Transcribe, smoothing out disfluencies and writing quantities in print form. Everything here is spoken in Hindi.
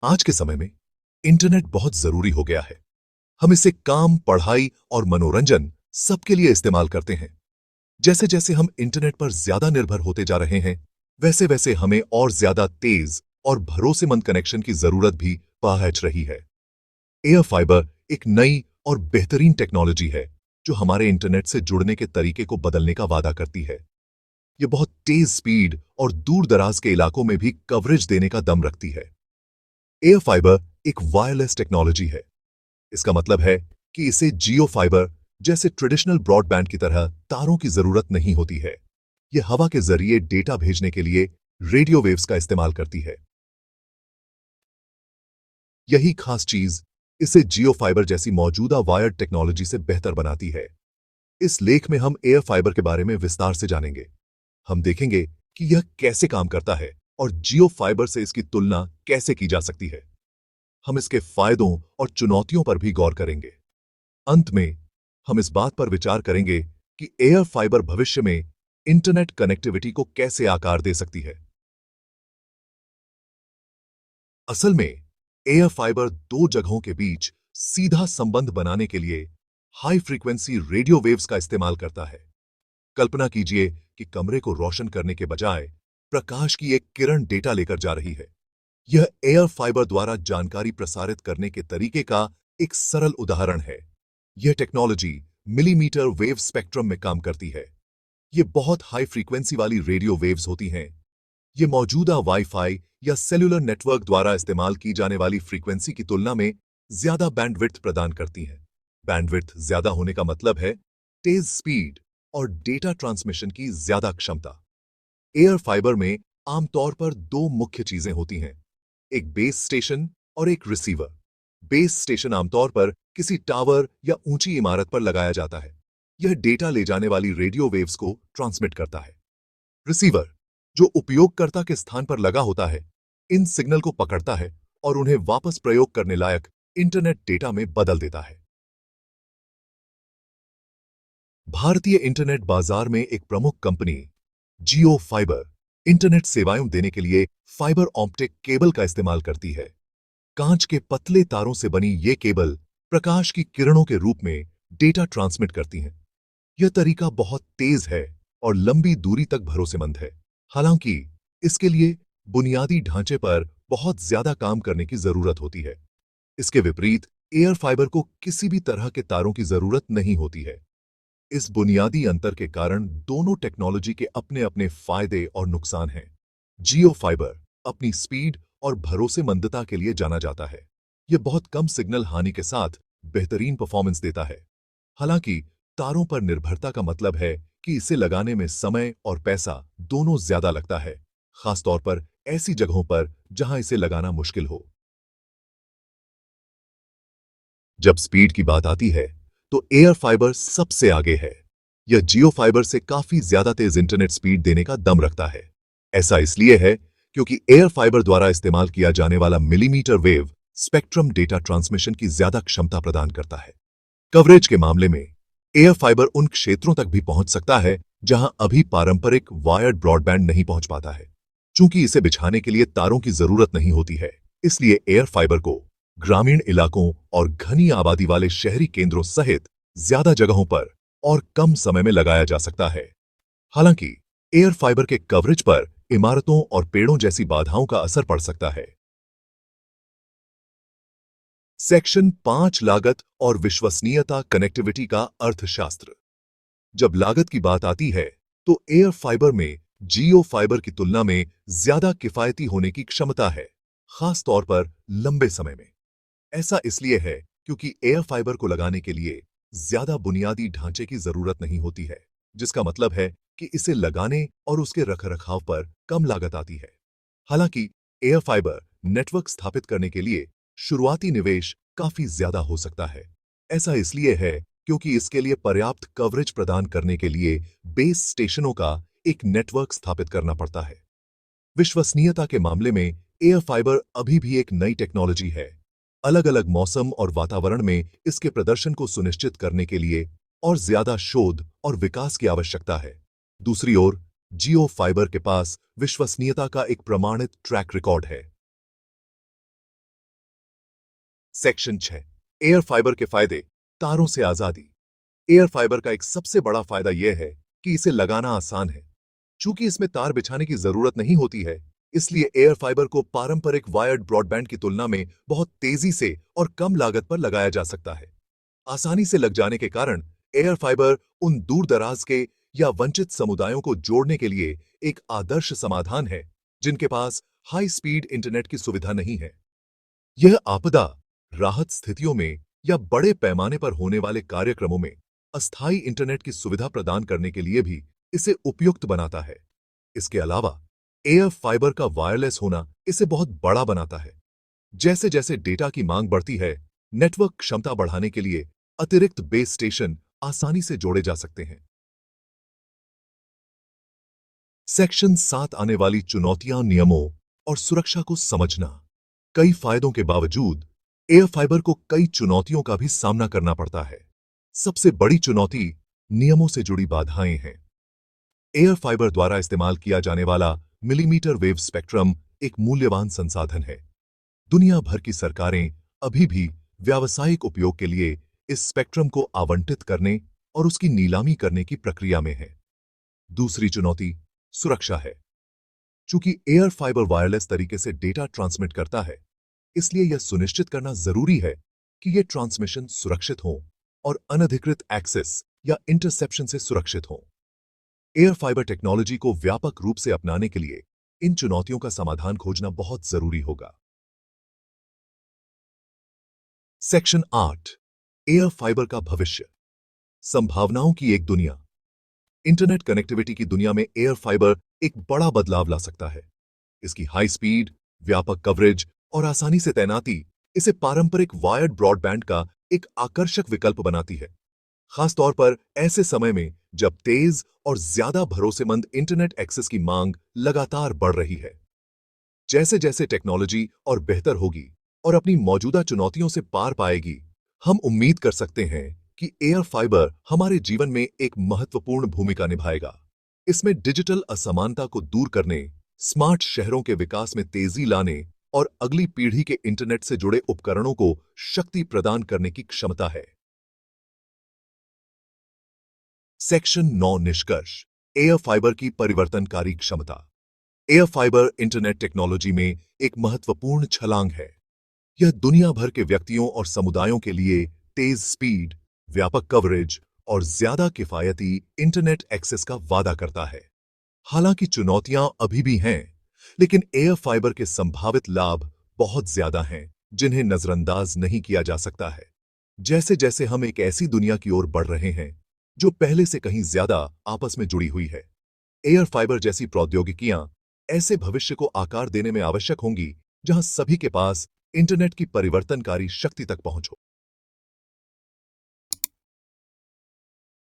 आज के समय में इंटरनेट बहुत जरूरी हो गया है। हम इसे काम, पढ़ाई और मनोरंजन सबके लिए इस्तेमाल करते हैं। जैसे जैसे हम इंटरनेट पर ज्यादा निर्भर होते जा रहे हैं, वैसे वैसे हमें और ज्यादा तेज और भरोसेमंद कनेक्शन की जरूरत भी पहुंच रही है। एयर फाइबर एक नई और बेहतरीन टेक्नोलॉजी है जो हमारे इंटरनेट से जुड़ने के तरीके को बदलने का वादा करती है। यह बहुत तेज स्पीड और दूर दराज के इलाकों में भी कवरेज देने का दम रखती है। एयर फाइबर एक वायरलेस टेक्नोलॉजी है। इसका मतलब है कि इसे जियो फाइबर जैसे ट्रेडिशनल ब्रॉडबैंड की तरह तारों की जरूरत नहीं होती है। यह हवा के जरिए डेटा भेजने के लिए रेडियो वेव्स का इस्तेमाल करती है। यही खास चीज इसे जियो फाइबर जैसी मौजूदा वायर्ड टेक्नोलॉजी से बेहतर बनाती है। इस लेख में हम एयर फाइबर के बारे में विस्तार से जानेंगे। हम देखेंगे कि यह कैसे काम करता है और जियो फाइबर से इसकी तुलना कैसे की जा सकती है। हम इसके फायदों और चुनौतियों पर भी गौर करेंगे। अंत में हम इस बात पर विचार करेंगे कि एयर फाइबर भविष्य में इंटरनेट कनेक्टिविटी को कैसे आकार दे सकती है। असल में एयर फाइबर दो जगहों के बीच सीधा संबंध बनाने के लिए हाई फ्रीक्वेंसी रेडियो वेव्स का इस्तेमाल करता है। कल्पना कीजिए कि कमरे को रोशन करने के बजाय प्रकाश की एक किरण डेटा लेकर जा रही है। यह एयर फाइबर द्वारा जानकारी प्रसारित करने के तरीके का एक सरल उदाहरण है। यह टेक्नोलॉजी मिलीमीटर वेव स्पेक्ट्रम में काम करती है। यह बहुत हाई फ्रीक्वेंसी वाली रेडियो वेव्स होती हैं। यह मौजूदा वाईफाई या सेल्युलर नेटवर्क द्वारा इस्तेमाल की जाने वाली फ्रीक्वेंसी की तुलना में ज्यादा बैंडविड्थ प्रदान करती हैं। बैंडविड्थ ज्यादा होने का मतलब है तेज स्पीड और डेटा ट्रांसमिशन की ज्यादा क्षमता। एयर फाइबर में आमतौर पर दो मुख्य चीजें होती हैं, एक बेस स्टेशन और एक रिसीवर। बेस स्टेशन आमतौर पर किसी टावर या ऊंची इमारत पर लगाया जाता है। यह डेटा ले जाने वाली रेडियो वेव्स को ट्रांसमिट करता है। रिसीवर, जो उपयोगकर्ता के स्थान पर लगा होता है, इन सिग्नल को पकड़ता है और उन्हें वापस प्रयोग करने लायक इंटरनेट डेटा में बदल देता है। भारतीय इंटरनेट बाजार में एक प्रमुख कंपनी जियो फाइबर इंटरनेट सेवाएं देने के लिए फाइबर ऑप्टिक केबल का इस्तेमाल करती है। कांच के पतले तारों से बनी ये केबल प्रकाश की किरणों के रूप में डेटा ट्रांसमिट करती हैं। यह तरीका बहुत तेज है और लंबी दूरी तक भरोसेमंद है। हालांकि इसके लिए बुनियादी ढांचे पर बहुत ज्यादा काम करने की जरूरत होती है। इसके विपरीत एयर फाइबर को किसी भी तरह के तारों की जरूरत नहीं होती है। इस बुनियादी अंतर के कारण दोनों टेक्नोलॉजी के अपने अपने फायदे और नुकसान हैं। जियो फाइबर अपनी स्पीड और भरोसेमंदता के लिए जाना जाता है। यह बहुत कम सिग्नल हानि के साथ बेहतरीन परफॉर्मेंस देता है। हालांकि तारों पर निर्भरता का मतलब है कि इसे लगाने में समय और पैसा दोनों ज्यादा लगता है, खासतौर पर ऐसी जगहों पर जहां इसे लगाना मुश्किल हो। जब स्पीड की बात आती है तो एयर फाइबर सबसे आगे है। यह जियो फाइबर से काफी ज्यादा तेज इंटरनेट स्पीड देने का दम रखता है। ऐसा इसलिए है क्योंकि एयर फाइबर द्वारा इस्तेमाल किया जाने वाला millimetre wave spectrum data transmission की ज्यादा क्षमता प्रदान करता है। कवरेज के मामले में एयर फाइबर उन क्षेत्रों तक भी पहुंच सकता है जहां अभी पारंपरिक वायर्ड ब्रॉडबैंड नहीं पहुंच पाता है। चूंकि इसे बिछाने के लिए तारों की जरूरत नहीं होती है, इसलिए एयर फाइबर को ग्रामीण इलाकों और घनी आबादी वाले शहरी केंद्रों सहित ज्यादा जगहों पर और कम समय में लगाया जा सकता है। हालांकि एयर फाइबर के कवरेज पर इमारतों और पेड़ों जैसी बाधाओं का असर पड़ सकता है। सेक्शन 5 लागत और विश्वसनीयता कनेक्टिविटी का अर्थशास्त्र। जब लागत की बात आती है तो एयर फाइबर में जियो फाइबर की तुलना में ज्यादा किफायती होने की क्षमता है, खास तौर पर लंबे समय में। ऐसा इसलिए है क्योंकि एयर फाइबर को लगाने के लिए ज्यादा बुनियादी ढांचे की जरूरत नहीं होती है, जिसका मतलब है कि इसे लगाने और उसके रखरखाव पर कम लागत आती है। हालांकि एयर फाइबर नेटवर्क स्थापित करने के लिए शुरुआती निवेश काफी ज्यादा हो सकता है। ऐसा इसलिए है क्योंकि इसके लिए पर्याप्त कवरेज प्रदान करने के लिए बेस स्टेशनों का एक नेटवर्क स्थापित करना पड़ता है। विश्वसनीयता के मामले में एयर फाइबर अभी भी एक नई टेक्नोलॉजी है। अलग-अलग मौसम और वातावरण में इसके प्रदर्शन को सुनिश्चित करने के लिए और ज्यादा शोध और विकास की आवश्यकता है। दूसरी ओर जियो फाइबर के पास विश्वसनीयता का एक प्रमाणित ट्रैक रिकॉर्ड है। सेक्शन 6 एयर फाइबर के फायदे, तारों से आजादी। एयर फाइबर का एक सबसे बड़ा फायदा यह है कि इसे लगाना आसान है। चूंकि इसमें तार बिछाने की जरूरत नहीं होती है, इसलिए एयर फाइबर को पारंपरिक वायर्ड ब्रॉडबैंड की तुलना में बहुत तेजी से और कम लागत पर लगाया जा सकता है। आसानी से लग जाने के कारण एयर फाइबर उन दूर दराज के या वंचित समुदायों को जोड़ने के लिए एक आदर्श समाधान है जिनके पास हाई स्पीड इंटरनेट की सुविधा नहीं है। यह आपदा, राहत स्थितियों में या बड़े पैमाने पर होने वाले कार्यक्रमों में अस्थायी इंटरनेट की सुविधा प्रदान करने के लिए भी इसे उपयुक्त बनाता है। इसके अलावा एयर फाइबर का वायरलेस होना इसे बहुत बड़ा बनाता है। जैसे जैसे डेटा की मांग बढ़ती है, नेटवर्क क्षमता बढ़ाने के लिए अतिरिक्त बेस स्टेशन आसानी से जोड़े जा सकते हैं। सेक्शन 7 आने वाली चुनौतियां, नियमों और सुरक्षा को समझना। कई फायदों के बावजूद एयर फाइबर को कई चुनौतियों का भी सामना करना पड़ता है। सबसे बड़ी चुनौती नियमों से जुड़ी बाधाएं हैं। एयर फाइबर द्वारा इस्तेमाल किया जाने वाला मिलीमीटर वेव स्पेक्ट्रम एक मूल्यवान संसाधन है। दुनिया भर की सरकारें अभी भी व्यावसायिक उपयोग के लिए इस स्पेक्ट्रम को आवंटित करने और उसकी नीलामी करने की प्रक्रिया में है। दूसरी चुनौती सुरक्षा है। चूंकि एयर फाइबर वायरलेस तरीके से डेटा ट्रांसमिट करता है, इसलिए यह सुनिश्चित करना जरूरी है कि यह ट्रांसमिशन सुरक्षित हो और अनधिकृत एक्सेस या इंटरसेप्शन से सुरक्षित हो। एयर फाइबर टेक्नोलॉजी को व्यापक रूप से अपनाने के लिए इन चुनौतियों का समाधान खोजना बहुत जरूरी होगा। सेक्शन 8 एयर फाइबर का भविष्य, संभावनाओं की एक दुनिया। इंटरनेट कनेक्टिविटी की दुनिया में एयर फाइबर एक बड़ा बदलाव ला सकता है। इसकी हाई स्पीड, व्यापक कवरेज और आसानी से तैनाती इसे पारंपरिक वायर्ड ब्रॉडबैंड का एक आकर्षक विकल्प बनाती है, खासतौर पर ऐसे समय में जब तेज और ज्यादा भरोसेमंद इंटरनेट एक्सेस की मांग लगातार बढ़ रही है। जैसे जैसे टेक्नोलॉजी और बेहतर होगी और अपनी मौजूदा चुनौतियों से पार पाएगी, हम उम्मीद कर सकते हैं कि एयर फाइबर हमारे जीवन में एक महत्वपूर्ण भूमिका निभाएगा। इसमें डिजिटल असमानता को दूर करने, स्मार्ट शहरों के विकास में तेजी लाने और अगली पीढ़ी के इंटरनेट से जुड़े उपकरणों को शक्ति प्रदान करने की क्षमता है। सेक्शन 9 निष्कर्ष, एयर फाइबर की परिवर्तनकारी क्षमता। एयर फाइबर इंटरनेट टेक्नोलॉजी में एक महत्वपूर्ण छलांग है। यह दुनिया भर के व्यक्तियों और समुदायों के लिए तेज स्पीड, व्यापक कवरेज और ज्यादा किफायती इंटरनेट एक्सेस का वादा करता है। हालांकि चुनौतियां अभी भी हैं, लेकिन एयर फाइबर के संभावित लाभ बहुत ज्यादा हैं, जिन्हें नजरअंदाज नहीं किया जा सकता है। जैसे जैसे हम एक ऐसी दुनिया की ओर बढ़ रहे हैं जो पहले से कहीं ज्यादा आपस में जुड़ी हुई है, एयर फाइबर जैसी प्रौद्योगिकियां ऐसे भविष्य को आकार देने में आवश्यक होंगी जहां सभी के पास इंटरनेट की परिवर्तनकारी शक्ति तक पहुंच हो।